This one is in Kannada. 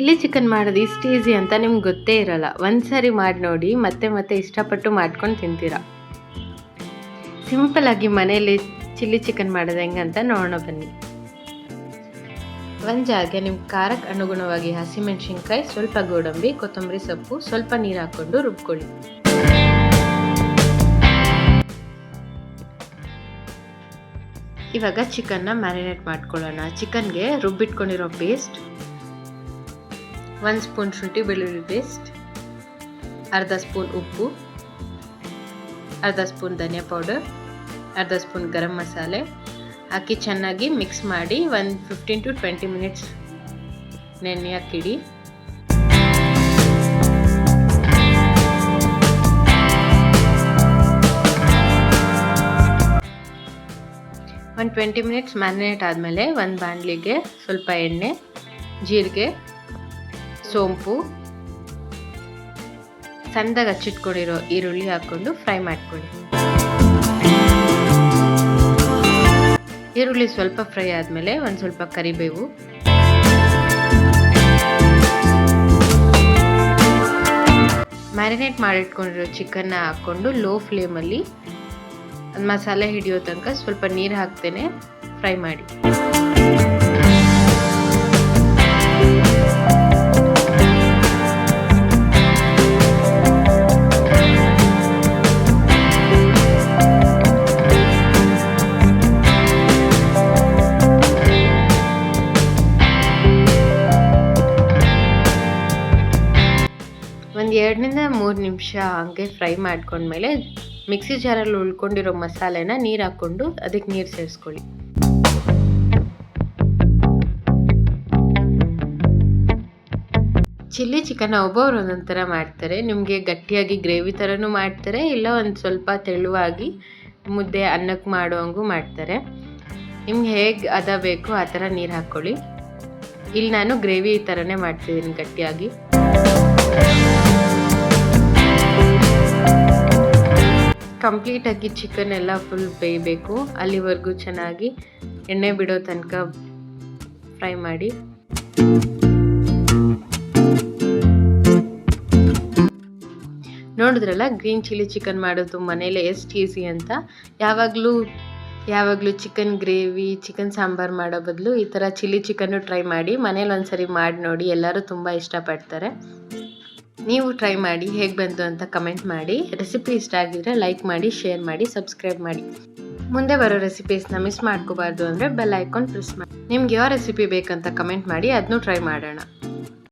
ಚಿಲ್ಲಿ ಚಿಕನ್ ಮಾಡೋದು ಇಷ್ಟು ಈಸಿ ಅಂತ ನಿಮ್ಗೆ ಗೊತ್ತೇ ಇರಲ್ಲ. ಒಂದ್ಸರಿ ಮಾಡಿ ನೋಡಿ, ಮತ್ತೆ ಮತ್ತೆ ಇಷ್ಟಪಟ್ಟು ಮಾಡ್ಕೊಂಡು ತಿಂತೀರಾ. ಸಿಂಪಲ್ ಆಗಿ ಮನೆಯಲ್ಲಿ ಚಿಲ್ಲಿ ಚಿಕನ್ ಮಾಡೋದು ಹೆಂಗಂತ ನೋಡೋಣ ಬನ್ನಿ. ಒಂದು ಜಾಗೆ ನಿಮ್ಮ ಖಾರಕ್ಕೆ ಅನುಗುಣವಾಗಿ ಹಸಿಮೆಣಸಿನ್ಕಾಯಿ, ಸ್ವಲ್ಪ ಗೋಡಂಬಿ, ಕೊತ್ತಂಬರಿ ಸೊಪ್ಪು, ಸ್ವಲ್ಪ ನೀರು ಹಾಕ್ಕೊಂಡು ರುಬ್ಕೊಳ್ಳಿ. ಇವಾಗ ಚಿಕನ್ನ ಮ್ಯಾರಿನೇಟ್ ಮಾಡ್ಕೊಳ್ಳೋಣ. ಚಿಕನ್ಗೆ ರುಬ್ಬಿಟ್ಕೊಂಡಿರೋ ಪೇಸ್ಟ್, 1 ಸ್ಪೂನ್ ಶುಂಠಿ ಬೆಳ್ಳುಳ್ಳಿ ಪೇಸ್ಟ್, ಅರ್ಧ ಸ್ಪೂನ್ ಉಪ್ಪು, ಅರ್ಧ ಸ್ಪೂನ್ ಧನಿಯಾ ಪೌಡರ್, ಅರ್ಧ ಸ್ಪೂನ್ ಗರಂ ಮಸಾಲೆ ಹಾಕಿ ಚೆನ್ನಾಗಿ ಮಿಕ್ಸ್ ಮಾಡಿ 15 to 20 ಮಿನಿಟ್ಸ್ ನೆನೆಯಕ್ಕಿಡಿ. ಒಂದು 20 ಮಿನಿಟ್ಸ್ ಮ್ಯಾರಿನೇಟ್ ಆದಮೇಲೆ ಒಂದು ಬಾಣಲಿಗೆ ಸ್ವಲ್ಪ ಎಣ್ಣೆ, ಜೀರಿಗೆ, ಸೋಂಪು, ಸಣ್ಣದಾಗಿ ಹಚ್ಚಿಟ್ಕೊಂಡಿರೋ ಈರುಳ್ಳಿ ಹಾಕ್ಕೊಂಡು ಫ್ರೈ ಮಾಡ್ಕೊಳ್ಳಿ. ಈರುಳ್ಳಿ ಸ್ವಲ್ಪ ಫ್ರೈ ಆದಮೇಲೆ ಒಂದು ಸ್ವಲ್ಪ ಕರಿಬೇವು, ಮ್ಯಾರಿನೇಟ್ ಮಾಡಿಟ್ಕೊಂಡಿರೋ ಚಿಕನ್ನ ಹಾಕ್ಕೊಂಡು ಲೋ ಫ್ಲೇಮಲ್ಲಿ ಮಸಾಲೆ ಹಿಡಿಯೋ ತನಕ ಸ್ವಲ್ಪ ನೀರು ಹಾಕ್ತೇನೆ ಫ್ರೈ ಮಾಡಿ. ಒಂದು 2 ನಿಂದ 3 ನಿಮಿಷ ಹಂಗೆ ಫ್ರೈ ಮಾಡ್ಕೊಂಡ್ಮೇಲೆ ಮಿಕ್ಸಿ ಜಾರಲ್ಲಿ ಉಳ್ಕೊಂಡಿರೋ ಮಸಾಲೆನ ನೀರು ಹಾಕ್ಕೊಂಡು ಅದಕ್ಕೆ ನೀರು ಸೇರಿಸ್ಕೊಳ್ಳಿ. ಚಿಲ್ಲಿ ಚಿಕನ್ ಒಬ್ಬೊಬ್ರು ಒಂದೊಂದು ಥರ ಮಾಡ್ತಾರೆ. ನಿಮಗೆ ಗಟ್ಟಿಯಾಗಿ ಗ್ರೇವಿ ಥರನೂ ಮಾಡ್ತಾರೆ, ಇಲ್ಲ ಒಂದು ಸ್ವಲ್ಪ ತೆಳುವಾಗಿ ಮುದ್ದೆ ಅನ್ನಕ್ಕೆ ಮಾಡೋಂಗೂ ಮಾಡ್ತಾರೆ. ನಿಮ್ಗೆ ಹೇಗೆ ಅದ ಬೇಕೋ ಆ ಥರ ನೀರು ಹಾಕ್ಕೊಳ್ಳಿ. ಇಲ್ಲಿ ನಾನು ಗ್ರೇವಿ ಥರನೇ ಮಾಡ್ತಿದ್ದೀನಿ ಗಟ್ಟಿಯಾಗಿ. ಕಂಪ್ಲೀಟಾಗಿ ಚಿಕನ್ ಎಲ್ಲ ಫುಲ್ ಬೇಯಬೇಕು, ಅಲ್ಲಿವರೆಗೂ ಚೆನ್ನಾಗಿ ಎಣ್ಣೆ ಬಿಡೋ ತನಕ ಫ್ರೈ ಮಾಡಿ. ನೋಡಿದ್ರಲ್ಲ ಗ್ರೀನ್ ಚಿಲ್ಲಿ ಚಿಕನ್ ಮಾಡೋದು ಮನೇಲೆ ಎಷ್ಟು ಈಸಿ ಅಂತ. ಯಾವಾಗಲೂ ಚಿಕನ್ ಗ್ರೇವಿ, ಚಿಕನ್ ಸಾಂಬಾರು ಮಾಡೋ ಬದಲು ಈ ಥರ ಚಿಲ್ಲಿ ಚಿಕನ್ನು ಟ್ರೈ ಮಾಡಿ. ಮನೇಲಿ ಒಂದ್ಸರಿ ಮಾಡಿ ನೋಡಿ, ಎಲ್ಲರೂ ತುಂಬ ಇಷ್ಟಪಡ್ತಾರೆ. ನೀವು ಟ್ರೈ ಮಾಡಿ, ಹೇಗೆ ಬಂತು ಅಂತ ಕಮೆಂಟ್ ಮಾಡಿ. ರೆಸಿಪಿ ಇಷ್ಟ ಆಗಿದ್ರೆ ಲೈಕ್ ಮಾಡಿ, ಶೇರ್ ಮಾಡಿ, ಸಬ್ಸ್ಕ್ರೈಬ್ ಮಾಡಿ. ಮುಂದೆ ಬರೋ ರೆಸಿಪೀಸ್ನ ಮಿಸ್ ಮಾಡ್ಕೋಬಾರ್ದು ಅಂದರೆ ಬೆಲ್ ಐಕಾನ್ ಪ್ರೆಸ್ ಮಾಡಿ. ನಿಮ್ಗೆ ಯಾವ ರೆಸಿಪಿ ಬೇಕಂತ ಕಮೆಂಟ್ ಮಾಡಿ, ಅದನ್ನೂ ಟ್ರೈ ಮಾಡೋಣ.